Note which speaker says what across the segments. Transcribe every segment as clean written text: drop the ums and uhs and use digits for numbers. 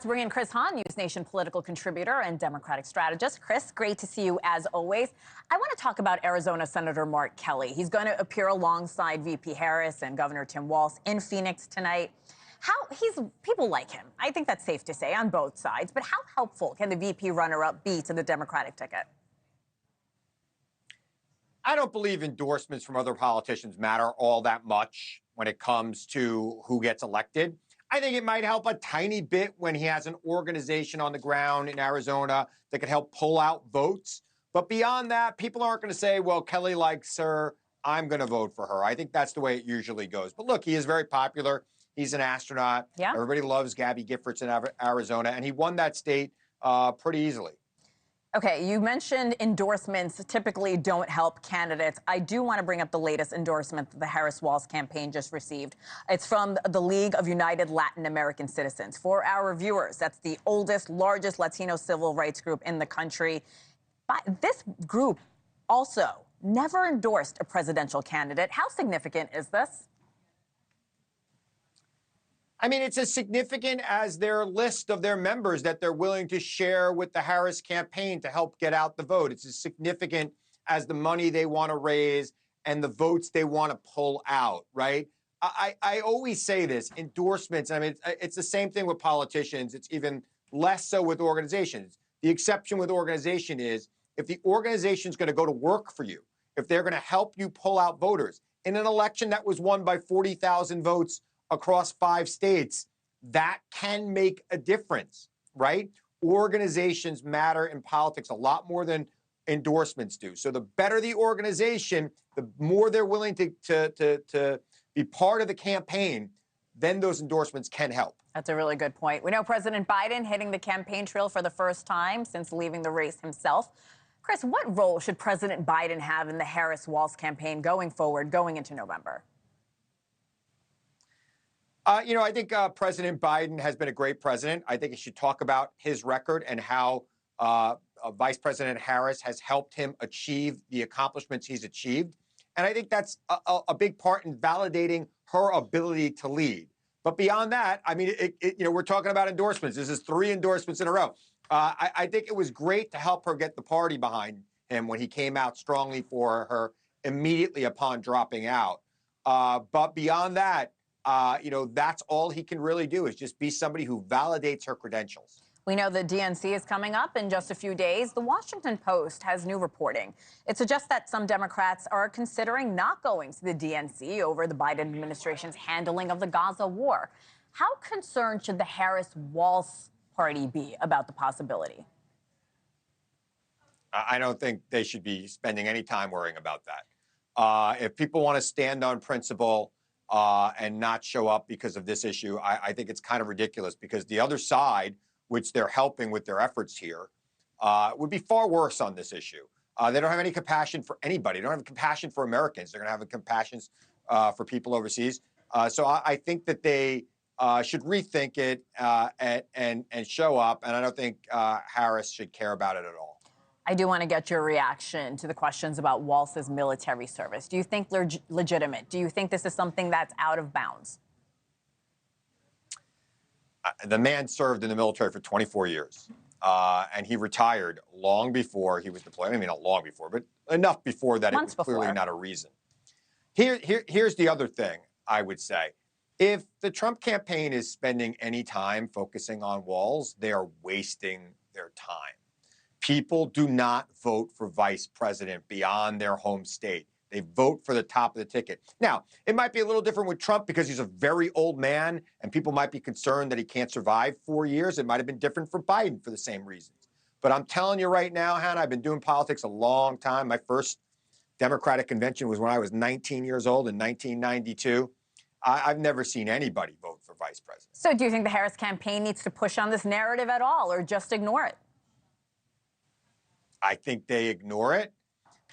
Speaker 1: Let's bring in Chris Hahn, NewsNation political contributor and Democratic strategist. Chris, great to see you as always. I want to talk about Arizona Senator Mark Kelly. He's going to appear alongside VP Harris and Governor Tim Walz in Phoenix tonight. People like him. I think that's safe to say on both sides. But how helpful can the VP runner-up be to the Democratic ticket?
Speaker 2: I don't believe endorsements from other politicians matter all that much when it comes to who gets elected. I think it might help a tiny bit when he has an organization on the ground in Arizona that could help pull out votes. But beyond that, people aren't going to say, well, Kelly likes her, I'm going to vote for her. I think that's the way it usually goes. But look, he is very popular. He's an astronaut.
Speaker 1: Yeah.
Speaker 2: Everybody loves Gabby Giffords in Arizona, and he won that state pretty easily.
Speaker 1: Okay, you mentioned endorsements typically don't help candidates. I do want to bring up the latest endorsement that the Harris-Walz campaign just received. It's from the League of United Latin American Citizens. For our viewers, that's the oldest, largest Latino civil rights group in the country. But this group also never endorsed a presidential candidate. How significant is this?
Speaker 2: I mean, it's as significant as their list of their members that they're willing to share with the Harris campaign to help get out the vote. It's as significant as the money they want to raise and the votes they want to pull out, right? I always say this, endorsements, I mean, it's the same thing with politicians. It's even less so with organizations. The exception with organization is if the organization is going to go to work for you, if they're going to help you pull out voters in an election that was won by 40,000 votes across 5 states, that can make a difference, right? Organizations matter in politics a lot more than endorsements do. So the better the organization, the more they're willing to be part of the campaign, then those endorsements can help.
Speaker 1: That's a really good point. We know President Biden hitting the campaign trail for the first time since leaving the race himself. Chris, what role should President Biden have in the Harris-Walz campaign going forward, going into November?
Speaker 2: I think President Biden has been a great president. I think he should talk about his record and how Vice President Harris has helped him achieve the accomplishments he's achieved. And I think that's a big part in validating her ability to lead. But beyond that, I mean, we're talking about endorsements. This is 3 endorsements in a row. I think it was great to help her get the party behind him when he came out strongly for her immediately upon dropping out. But beyond that, that's all he can really do is just be somebody who validates her credentials.
Speaker 1: We know the DNC is coming up in just a few days. The Washington Post has new reporting. It suggests that some Democrats are considering not going to the DNC over the Biden administration's handling of the Gaza war. How concerned should the Harris-Walz party be about the possibility?
Speaker 2: I don't think they should be spending any time worrying about that. If people want to stand on principle and not show up because of this issue, I think it's kind of ridiculous because the other side, which they're helping with their efforts here, would be far worse on this issue. They don't have any compassion for anybody. They don't have compassion for Americans. They're going to have compassion for people overseas. So I think that they should rethink it and show up. And I don't think Harris should care about it at all.
Speaker 1: I do want to get your reaction to the questions about Walz's military service. Do you think they're legitimate? Do you think this is something that's out of bounds?
Speaker 2: The man served in the military for 24 years, and he retired long before he was deployed. I mean, not long before, but enough before that
Speaker 1: Months
Speaker 2: it was clearly
Speaker 1: before.
Speaker 2: not a reason. Here's the other thing I would say. If the Trump campaign is spending any time focusing on Walz, they are wasting their time. People do not vote for vice president beyond their home state. They vote for the top of the ticket. Now, it might be a little different with Trump because he's a very old man and people might be concerned that he can't survive 4 years. It might have been different for Biden for the same reasons. But I'm telling you right now, Hannah, I've been doing politics a long time. My first Democratic convention was when I was 19 years old in 1992. I've never seen anybody vote for vice president.
Speaker 1: So do you think the Harris campaign needs to push on this narrative at all or just ignore it?
Speaker 2: I think they ignore it.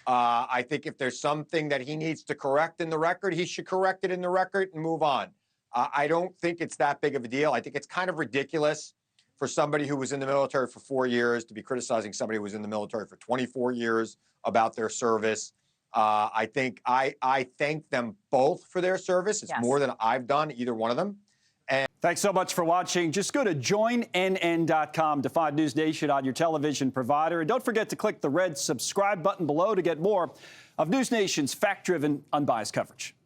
Speaker 2: I think if there's something that he needs to correct in the record, he should correct it in the record and move on. I don't think it's that big of a deal. I think it's kind of ridiculous for somebody who was in the military for 4 years to be criticizing somebody who was in the military for 24 years about their service. I think I thank them both for their service. It's
Speaker 1: Yes.
Speaker 2: more than I've done, either one of them.
Speaker 3: Thanks so much for watching. Just go to joinnn.com to find News Nation on your television provider. And don't forget to click the red subscribe button below to get more of News Nation's fact-driven, unbiased coverage.